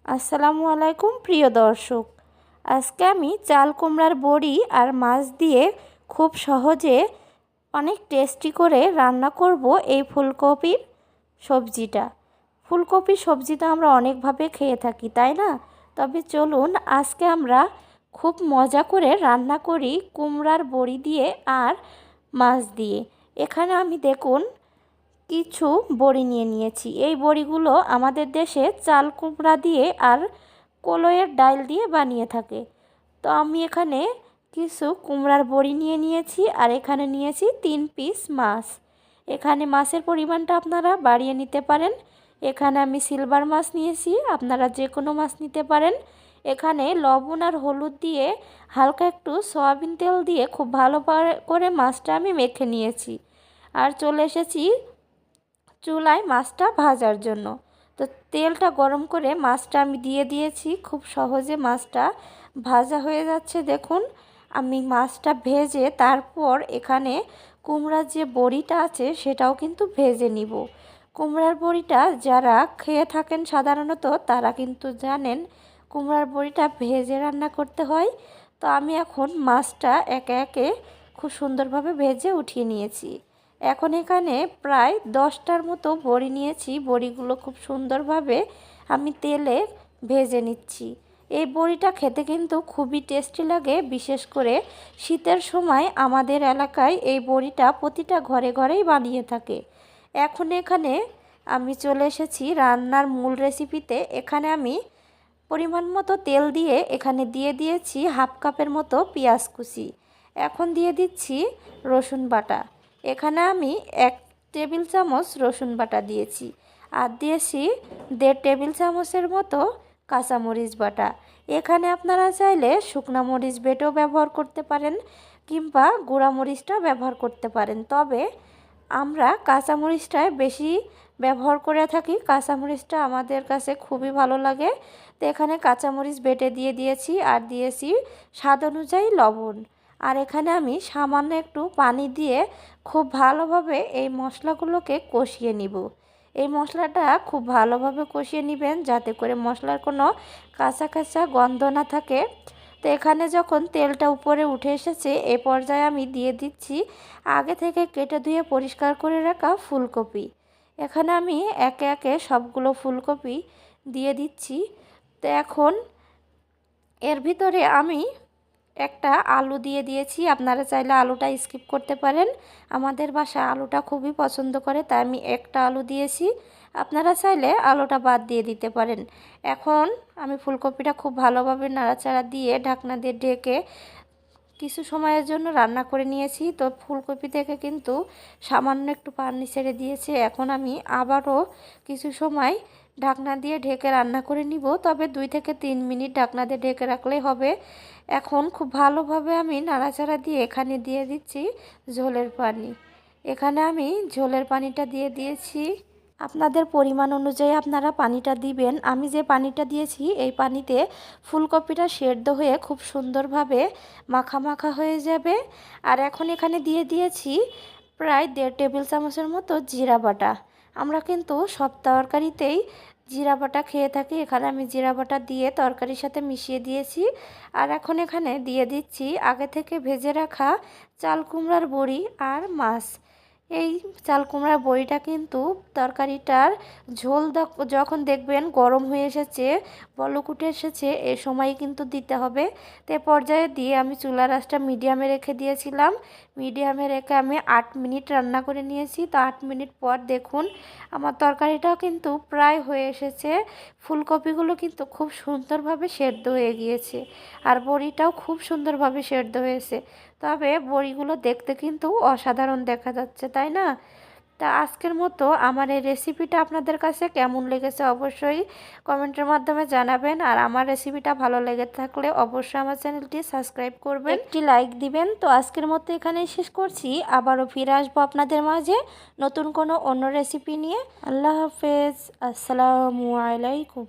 আসসালামু আলাইকুম প্রিয় দর্শক। আজকে আমি চাল কুমড়ার বড়ি আর মাছ দিয়ে খুব সহজে অনেক টেস্টি করে রান্না করব এই ফুলকপির সবজিটা। ফুলকপির সবজিটা আমরা অনেকভাবে খেয়ে থাকি, তাই না? তবে চলুন আজকে আমরা খুব মজা করে রান্না করি কুমড়ার বড়ি দিয়ে আর মাছ দিয়ে। এখানে আমি দেখুন কিছু বড়ি নিয়ে নিয়েছি। এই বড়িগুলো আমাদের দেশে চাল কুমড়া দিয়ে আর কলইয়ের ডাল দিয়ে বানিয়ে থাকে। তো আমি এখানে কিছু কুমড়ার বড়ি নিয়ে নিয়েছি আর এখানে নিয়েছি 3 পিস মাছ। এখানে মাছের পরিমাণটা আপনারা বাড়িয়ে নিতে পারেন। এখানে আমি সিলভার মাছ নিয়েছি, আপনারা যে কোনো মাছ নিতে পারেন। এখানে লবণ আর হলুদ দিয়ে হালকা একটু সয়াবিন তেল দিয়ে খুব ভালো করে মাছটা আমি মেখে নিয়েছি আর চলে এসেছি চুলায় মাছটা ভাজার জন্য। তো তেলটা গরম করে মাছটা আমি দিয়ে দিয়েছি। খুব সহজে মাছটা ভাজা হয়ে যাচ্ছে। দেখুন আমি মাছটা ভেজে তারপর এখানে কুমড়ার যে বড়িটা আছে সেটাও কিন্তু ভেজে নিব। কুমড়ার বড়িটা যারা খেয়ে থাকেন সাধারণত তারা কিন্তু জানেন কুমড়ার বড়িটা ভেজে রান্না করতে হয়। তো আমি এখন মাছটা একে একে খুব সুন্দরভাবে ভেজে উঠিয়ে নিয়েছি। এখন এখানে প্রায় 10টার মতো বড়ি নিয়েছি। বড়িগুলো খুব সুন্দরভাবে আমি তেলে ভেজে নিচ্ছি। এই বড়িটা খেতে কিন্তু খুবই টেস্টি লাগে, বিশেষ করে শীতের সময় আমাদের এলাকায় এই বড়িটা প্রতিটা ঘরে ঘরেই বানিয়ে থাকে। এখন এখানে আমি চলে এসেছি রান্নার মূল রেসিপিতে। এখানে আমি পরিমাণ মতো তেল দিয়ে এখানে দিয়ে দিয়েছি হাফ কাপের মতো পেঁয়াজ কুচি। এখন দিয়ে দিচ্ছি রসুন বাটা। এখানে আমি 1 টেবিল চামচ রসুন বাটা দিয়েছি আর দিয়েছি 1.5 টেবিল চামচের মতো কাঁচামরিচ বাটা। এখানে আপনারা চাইলে শুকনো মরিচ বেটেও ব্যবহার করতে পারেন কিংবা গুঁড়া মরিচটা ব্যবহার করতে পারেন। তবে আমরা কাঁচামরিচটাই বেশি ব্যবহার করে থাকি। কাঁচামরিচটা আমাদের কাছে খুবই ভালো লাগে। তো এখানে কাঁচামরিচ বেটে দিয়ে দিয়েছি আর দিয়েছি স্বাদ অনুযায়ী লবণ। আর এখানে আমি সামান্য একটু পানি দিয়ে খুব ভালোভাবে এই মশলাগুলোকে কষিয়ে নিব। এই মশলাটা খুব ভালোভাবে কষিয়ে নেবেন যাতে করে মশলার কোনো কাঁচা কাঁচা গন্ধ না থাকে। তো এখানে যখন তেলটা উপরে উঠে এসেছে এ পর্যায়ে আমি দিয়ে দিচ্ছি আগে থেকে কেটে ধুয়ে পরিষ্কার করে রাখা ফুলকপি। এখানে আমি একে একে সবগুলো ফুলকপি দিয়ে দিচ্ছি। তো এখন এর ভিতরে আমি একটা আলু দিয়ে দিয়েছি। আপনারা চাইলে আলুটা স্কিপ করতে পারেন। আমাদের বাসায় আলুটা খুবই পছন্দ করে তাই আমি একটা আলু দিয়েছি। আপনারা চাইলে আলুটা বাদ দিয়ে দিতে পারেন। এখন আমি ফুলকপিটা খুব ভালোভাবে নাড়াচাড়া দিয়ে ঢাকনা দিয়ে ঢেকে কিছু সময়ের জন্য রান্না করে নিয়েছি। তো ফুলকপি থেকে কিন্তু সামান্য একটু পানি ছেড়ে দিয়েছে। এখন আমি আবারও কিছু সময় ঢাকনা দিয়ে ঢেকে রান্না করে নিব। তবে 2 থেকে 3 মিনিট ঢাকনা দিয়ে ঢেকে রাখলেই হবে। এখন খুব ভালোভাবে আমি নাড়াচাড়া দিয়ে এখানে দিয়ে দিচ্ছি ঝোলের পানি। এখানে আমি ঝোলের পানিটা দিয়ে দিয়েছি। আপনাদের পরিমাণ অনুযায়ী আপনারা পানিটা দিবেন। আমি যে পানিটা দিয়েছি এই পানিতে ফুলকপিটা সেদ্ধ হয়ে খুব সুন্দরভাবে মাখা মাখা হয়ে যাবে। আর এখন এখানে দিয়ে দিয়েছি প্রায় 1.5 টেবিল চামচের মতো জিরা বাটা। আমরা কিন্তু সব তরকারিতেই জিরা বাটা খেয়ে থাকি। এখানে আমি জিরা বাটা দিয়ে তরকারির সাথে মিশিয়ে দিয়েছি। আর এখন এখানে দিয়ে দিচ্ছি আগে থেকে ভেজে রাখা চাল কুমড়ার বড়ি আর মাছ। এই চাল কুমড়ার বড়িটা কিন্তু তরকারিটার ঝোল যখন দেখবেন গরম হয়ে এসেছে, বলক উঠে এসেছে, এ সময় কিন্তু দিতে হবে। তো পর্যায়ে দিয়ে আমি চুলার আঁচটা মিডিয়ামে রেখে দিয়েছিলাম। মিডিয়ামে রেখে আমি 8 মিনিট রান্না করে নিয়েছি। তো 8 মিনিট পর দেখুন আমার তরকারিটাও কিন্তু প্রায় হয়ে এসেছে। ফুলকপিগুলো কিন্তু খুব সুন্দরভাবে সেদ্ধ হয়ে গিয়েছে আর বড়িটাও খুব সুন্দরভাবে সেদ্ধ হয়েছে। তবে বড়িগুলো দেখতে কিন্তু অসাধারণ দেখা যাচ্ছে, তাই না? তা আজকের মতো আমার এই রেসিপিটা আপনাদের কাছে কেমন লেগেছে অবশ্যই কমেন্টের মাধ্যমে জানাবেন। আর আমার রেসিপিটা ভালো লেগে থাকলে অবশ্যই আমার চ্যানেলটি সাবস্ক্রাইব করবেন, একটি লাইক দিবেন। তো আজকের মতো এখানেই শেষ করছি। আবারও ফিরে আসবো আপনাদের মাঝে নতুন কোনো অন্য রেসিপি নিয়ে। আল্লাহ হাফেজ, আসসালামু আলাইকুম।